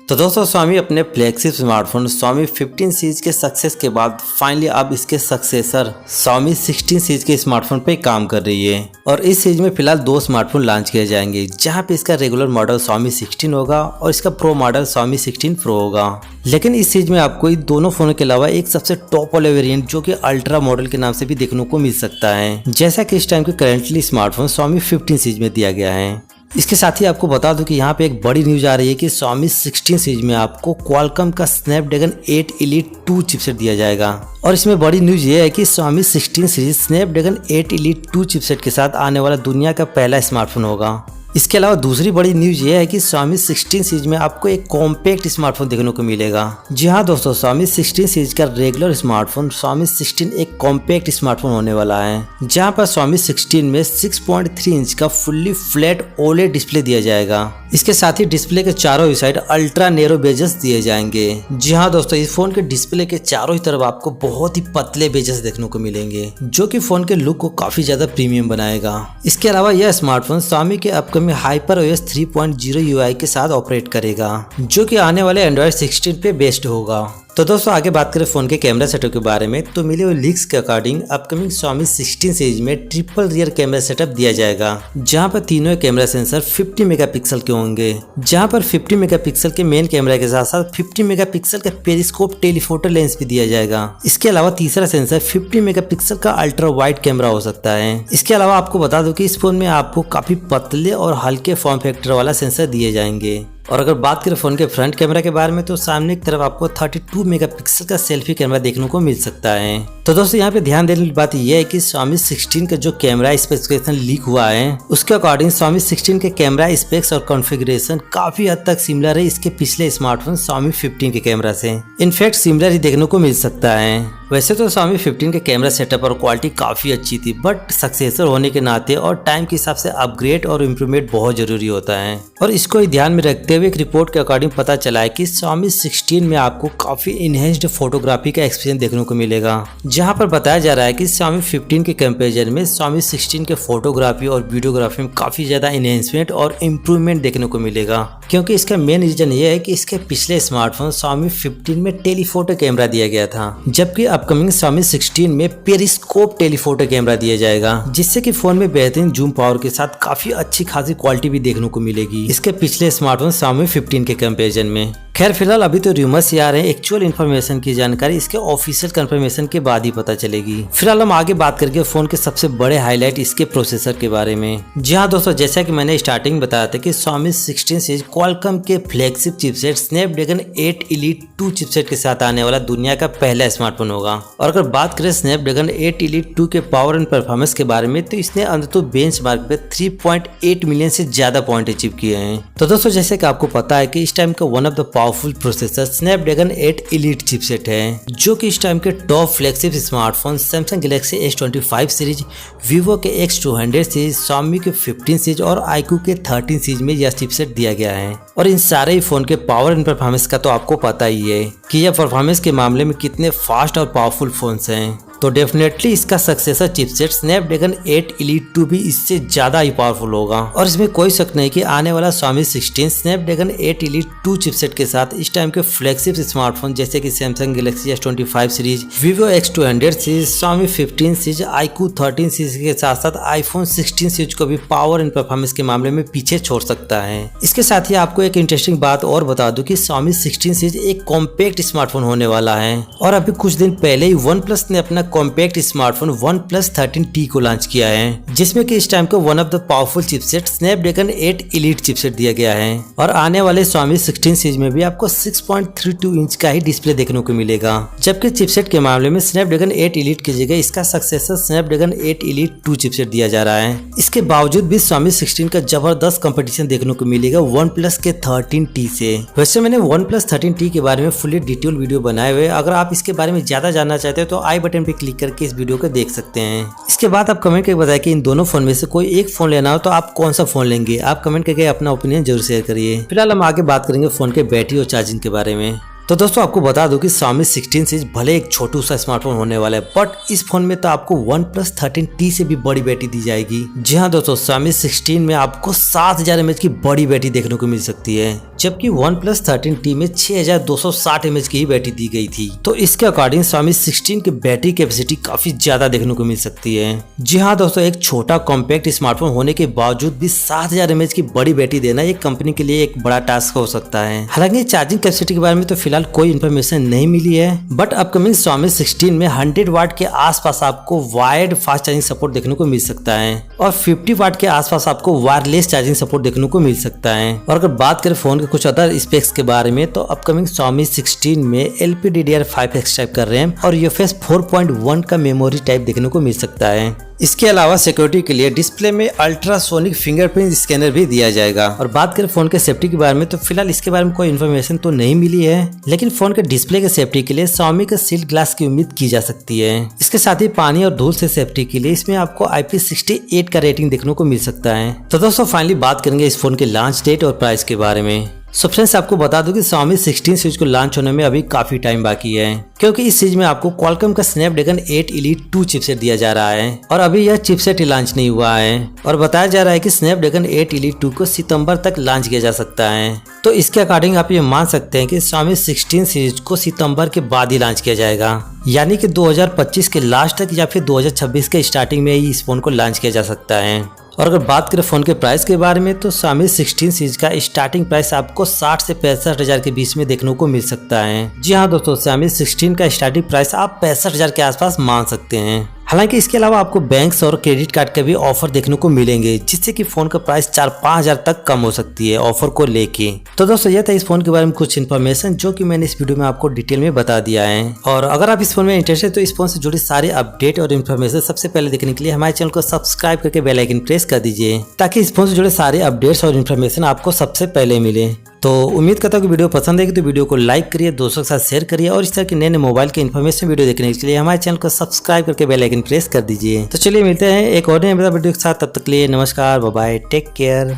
तो दोस्तों स्वामी अपने फ्लैगशिप स्मार्टफोन स्वामी 15 सीरीज के सक्सेस के बाद फाइनली अब इसके सक्सेसर स्वामी 16 सीरीज के स्मार्टफोन पे काम कर रही है। और इस सीरीज में फिलहाल दो स्मार्टफोन लॉन्च किए जाएंगे, जहां पे इसका रेगुलर मॉडल स्वामी 16 होगा और इसका प्रो मॉडल स्वामी 16 प्रो होगा। लेकिन इस सीरीज में आपको इन दोनों फोनों के अलावा एक सबसे टॉप वाले वेरिएंट जो कि अल्ट्रा मॉडल के नाम से भी देखने को मिल सकता है, जैसा कि इस टाइम के करंटली स्मार्टफोन स्वामी 15 सीरीज में दिया गया है। इसके साथ ही आपको बता दूं कि यहाँ पे एक बड़ी न्यूज आ रही है कि स्वामी 16 सीरीज में आपको क्वालकॉम का स्नैपड्रैगन 8 एलीट 2 चिपसेट दिया जाएगा। और इसमें बड़ी न्यूज ये है कि स्वामी 16 सीरीज स्नैपड्रैगन 8 एलीट 2 चिपसेट के साथ आने वाला दुनिया का पहला स्मार्टफोन होगा। इसके अलावा दूसरी बड़ी न्यूज ये है कि स्वामी 16 सीरीज में आपको एक कॉम्पैक्ट स्मार्टफोन देखने को मिलेगा। जी हाँ दोस्तों, स्वामी 16 सीरीज का रेगुलर स्मार्टफोन स्वामी 16 एक कॉम्पैक्ट स्मार्टफोन होने वाला है, जहां पर स्वामी 16 में 6.3 इंच का फुल्ली फ्लैट ओलेड डिस्प्ले दिया जाएगा। इसके साथ ही डिस्प्ले के चारों साइड अल्ट्रा नैरो बेजस दिए जाएंगे। जी हाँ दोस्तों, इस फोन के डिस्प्ले के चारों ही तरफ आपको बहुत ही पतले बेजस देखने को मिलेंगे, जो कि फोन के लुक को काफी ज्यादा प्रीमियम बनाएगा। इसके अलावा यह स्मार्टफोन स्वामी के अपकमिंग HyperOS 3.0 UI के साथ ऑपरेट करेगा, जो कि आने वाले एंड्रॉइड 16 पे बेस्ड होगा। तो दोस्तों आगे बात करें फोन के कैमरा सेटअप के बारे में, तो मिले हुए लीक्स के अकॉर्डिंग अपकमिंग स्वामी 16 सीरीज में ट्रिपल रियर कैमरा सेटअप दिया जाएगा, जहां पर तीनों कैमरा सेंसर 50 मेगापिक्सल के होंगे, जहां पर 50 मेगापिक्सल के मेन कैमरा के साथ साथ 50 मेगापिक्सल का पेरिस्कोप टेलीफोटो लेंस भी दिया जाएगा। इसके अलावा तीसरा सेंसर 50 मेगापिक्सल का अल्ट्रा वाइड कैमरा हो सकता है। इसके अलावा आपको बता दूं कि इस फोन में आपको काफी पतले और हल्के फॉर्म फैक्टर वाला सेंसर दिए जाएंगे। और अगर बात करें फोन के फ्रंट कैमरा के बारे में, तो सामने की तरफ आपको 32 मेगापिक्सल का सेल्फी कैमरा देखने को मिल सकता है। तो दोस्तों यहाँ पे ध्यान देने की बात यह है कि स्वामी 16 का जो कैमरा स्पेसिफिकेशन लीक हुआ है, उसके अकॉर्डिंग स्वामी 16 के कैमरा स्पेक्स और कॉन्फ़िगरेशन काफी हद तक सिमिलर है इसके पिछले स्मार्टफोन स्वामी 15 के कैमरा से। इनफैक्ट सिमिलर ही देखने को मिल सकता है। वैसे तो स्वामी 15 के कैमरा सेटअप और क्वालिटी काफी अच्छी थी, बट सक्सेसर होने के नाते और टाइम के हिसाब से अपग्रेड और इम्प्रूवमेंट बहुत जरूरी होता है। और इसको ध्यान में रखते हुए एक रिपोर्ट के अकॉर्डिंग पता चला है कि स्वामी 16 में आपको काफी इनहेंस्ड फोटोग्राफी का एक्सपीरियंस देखने को मिलेगा, जहां पर बताया जा रहा है कि स्वामी 15 के कंपैरिजन में स्वामी 16 के फोटोग्राफी और वीडियोग्राफी में काफी ज्यादा इनहेंसमेंट और इम्प्रूवमेंट देखने को मिलेगा। क्योंकि इसका मेन रीजन ये है कि इसके पिछले स्मार्टफोन स्वामी 15 में टेलीफोटो कैमरा दिया गया था, जबकि अपकमिंग स्वामी 16 में पेरिस्कोप टेलीफोटो कैमरा दिया जाएगा, जिससे कि फोन में बेहतरीन जूम पावर के साथ काफी अच्छी खासी क्वालिटी भी देखने को मिलेगी इसके पिछले स्मार्टफोन स्वामी 15 के कंपैरिजन में। खैर फिलहाल अभी तो रूमर्स ही आ रहे हैं, एक्चुअल इन्फॉर्मेशन की जानकारी इसके ऑफिशियल कंफर्मेशन के बाद ही पता चलेगी। फिलहाल हम आगे बात करके फोन के सबसे बड़े हाईलाइट इसके प्रोसेसर के बारे में। जी हाँ दोस्तों, जैसा कि मैंने स्टार्टिंग में बताया था कि स्वामी 16 सीरीज क्वालकॉम के flagship chipset Snapdragon 8 elite 2 chipset के साथ आने वाला दुनिया का पहला स्मार्टफोन होगा। और अगर बात करें स्नैपड्रैगन 8 एलीट 2 के पावर एंड परफॉर्मेंस के बारे में, तो इसने अंततः बेंचमार्क पे 3.8 मिलियन से ज्यादा पॉइंट अचीव किए हैं। तो दोस्तों जैसे कि आपको पता है कि इस टाइम का one of the powerful processor Snapdragon 8 elite chipset है, जो कि इस टाइम के top flagship smartphone Samsung Galaxy S25 series, Vivo के X200 सीरीज, स्वामी के 15 सीरीज और iQOO के 13 सीरीज में यह चिपसेट दिया गया है। और इन सारे ही फोन के पावर एंड परफॉर्मेंस का तो आपको पता ही है कि यह परफॉर्मेंस के मामले में कितने फास्ट और पावरफुल फोन्स हैं। तो डेफिनेटली इसका सक्सेसर चिपसेट स्नैपड्रैगन 8 एलीट 2 भी इससे ज्यादा ही पावरफुल होगा। और इसमें कोई शक नहीं कि आने वाला स्वामी 16 स्नैपड्रैगन 8 एलीट 2 चिपसेट के साथ इस टाइम के फ्लैगशिप स्मार्टफोन जैसे कि Samsung Galaxy S25 series, Vivo X200 series, Xiaomi 15 series, iQOO 13 series के साथ साथ आईफोन 16 सीरीज को भी पावर एंड परफॉर्मेंस के मामले में पीछे छोड़ सकता है। इसके साथ ही आपको एक इंटरेस्टिंग बात और बता दूं कि स्वामी 16 सीरीज एक कॉम्पैक्ट स्मार्टफोन होने वाला है। और अभी कुछ दिन पहले ही OnePlus ने अपना कॉम्पैक्ट स्मार्टफोन OnePlus 13T को लॉन्च किया है, जिसमें कि इस टाइम को one of the powerful chipset Snapdragon 8 elite chipset दिया गया है। और आने वाले स्वामी 16 सीरीज में भी आपको 6.32 इंच का ही डिस्प्ले देखने को मिलेगा, जबकि चिपसेट के मामले में स्नैपड्रैगन 8 एलीट की जगह इसका सक्सेसर स्नैपड्रैगन 8 एलीट 2 चिपसेट दिया जा रहा है। इसके बावजूद भी स्वामी 16 का जबरदस्त कंपटीशन देखने को मिलेगा OnePlus के 13T से। वैसे मैंने OnePlus 13T के बारे में फुली डिटेल वीडियो बनाए हुए, अगर आप इसके बारे में ज्यादा जानना चाहते हो तो आई बटन पे क्लिक करके इस वीडियो को देख सकते हैं। इसके बाद आप कमेंट करके बताएं कि इन दोनों फोन में से कोई एक फोन लेना हो तो आप कौन सा फोन लेंगे। आप कमेंट करके अपना ओपिनियन जरूर शेयर करिए। फिलहाल हम आगे बात करेंगे फोन के बैटरी और चार्जिंग के बारे में। तो दोस्तों आपको बता दूं कि Xiaomi 16 सीरीज भले एक छोटू सा स्मार्टफोन होने वाला है, बट इस फोन में तो आपको OnePlus 13T से भी बड़ी बैटरी दी जाएगी। जी हाँ दोस्तों, Xiaomi 16 में आपको 7000 mAh की बड़ी बैटरी देखने को मिल सकती है, जबकि OnePlus 13T में 6260 mAh की ही बैटरी दी गई थी। तो इसके अकॉर्डिंग Xiaomi 16 की बैटरी कैपेसिटी काफी ज्यादा देखने को मिल सकती है। जी हाँ दोस्तों, एक छोटा कॉम्पैक्ट स्मार्टफोन होने के बावजूद भी 7000 mAh की बड़ी बैटरी देना एक कंपनी के लिए एक बड़ा टास्क हो सकता है। हालांकि चार्जिंग कैपेसिटी के बारे में तो फिलहाल कोई इन्फॉर्मेशन नहीं मिली है, बट अपकमिंग Xiaomi 16 में 100 वाट के आसपास आपको वायर्ड फास्ट चार्जिंग सपोर्ट देखने को मिल सकता है और 50 वाट के आसपास आपको वायरलेस चार्जिंग सपोर्ट देखने को मिल सकता है। और अगर बात करें फोन के कुछ अदर स्पेक्स के बारे में, तो अपकमिंग Xiaomi 16 में LPDDR5X टाइप का रैम और UFS 4.1 का मेमोरी टाइप देखने को मिल सकता है। इसके अलावा सिक्योरिटी के लिए डिस्प्ले में अल्ट्रासोनिक फिंगरप्रिंट स्कैनर भी दिया जाएगा। और बात करें फोन के सेफ्टी के बारे में, तो फिलहाल इसके बारे में कोई इन्फॉर्मेशन तो नहीं मिली है, लेकिन फोन के डिस्प्ले के सेफ्टी के लिए Xiaomi के शील्ड ग्लास की उम्मीद की जा सकती है। इसके साथ ही पानी और धूल से सेफ्टी के लिए इसमें आपको IP68 का रेटिंग देखने को मिल सकता है। तो दोस्तों फाइनली बात करेंगे इस फोन के लॉन्च डेट और प्राइस के बारे में। सो फ्रेंड्स, आपको बता दूं कि Xiaomi 16 सीरीज को लॉन्च होने में अभी काफी टाइम बाकी है, क्योंकि इस सीरीज में आपको Qualcomm का Snapdragon 8 Elite 2 चिपसेट दिया जा रहा है और अभी यह चिपसेट ही लॉन्च नहीं हुआ है। और बताया जा रहा है कि Snapdragon 8 Elite 2 को सितंबर तक लॉन्च किया जा सकता है। तो इसके अकॉर्डिंग आप ये मान सकते हैं कि Xiaomi 16 सीरीज को सितंबर के बाद ही लॉन्च किया जाएगा, यानी कि 2025 के लास्ट तक या फिर 2026 के स्टार्टिंग में ही इस फोन को लॉन्च किया जा सकता है। और अगर बात करें फोन के प्राइस के बारे में, तो Xiaomi 16 सीरीज का स्टार्टिंग प्राइस आपको 60 से 65,000 के बीच में देखने को मिल सकता है। जी हाँ दोस्तों, Xiaomi 16 का स्टार्टिंग प्राइस आप 65,000 के आसपास मान सकते हैं। हालांकि इसके अलावा आपको बैंक्स और क्रेडिट कार्ड के भी ऑफर देखने को मिलेंगे, जिससे कि फोन का प्राइस 4-5 हजार तक कम हो सकती है ऑफर को लेके। तो दोस्तों यह था इस फोन के बारे में कुछ इन्फॉर्मेशन जो कि मैंने इस वीडियो में आपको डिटेल में बता दिया है। और अगर आप इस फोन में इंटरेस्टेड, तो इस फोन से जुड़ी सारे अपडेट और इन्फॉर्मेशन सबसे पहले देखने के लिए हमारे चैनल को सब्सक्राइब करके बेल आइकन प्रेस कर दीजिए, ताकि इस फोन से जुड़े सारे अपडेट्स और इन्फॉर्मेशन आपको सबसे पहले मिले। तो उम्मीद करता हूँ कि वीडियो पसंद आएगी, तो वीडियो को लाइक करिए, दोस्तों के साथ शेयर करिए और इस तरह के नए नए मोबाइल के इन्फॉर्मेशन वीडियो देखने के लिए हमारे चैनल को सब्सक्राइब करके बेल आइकन प्रेस कर दीजिए। तो चलिए मिलते हैं एक और नए वीडियो के साथ, तब तक के लिए नमस्कार, बाय बाय, टेक केयर।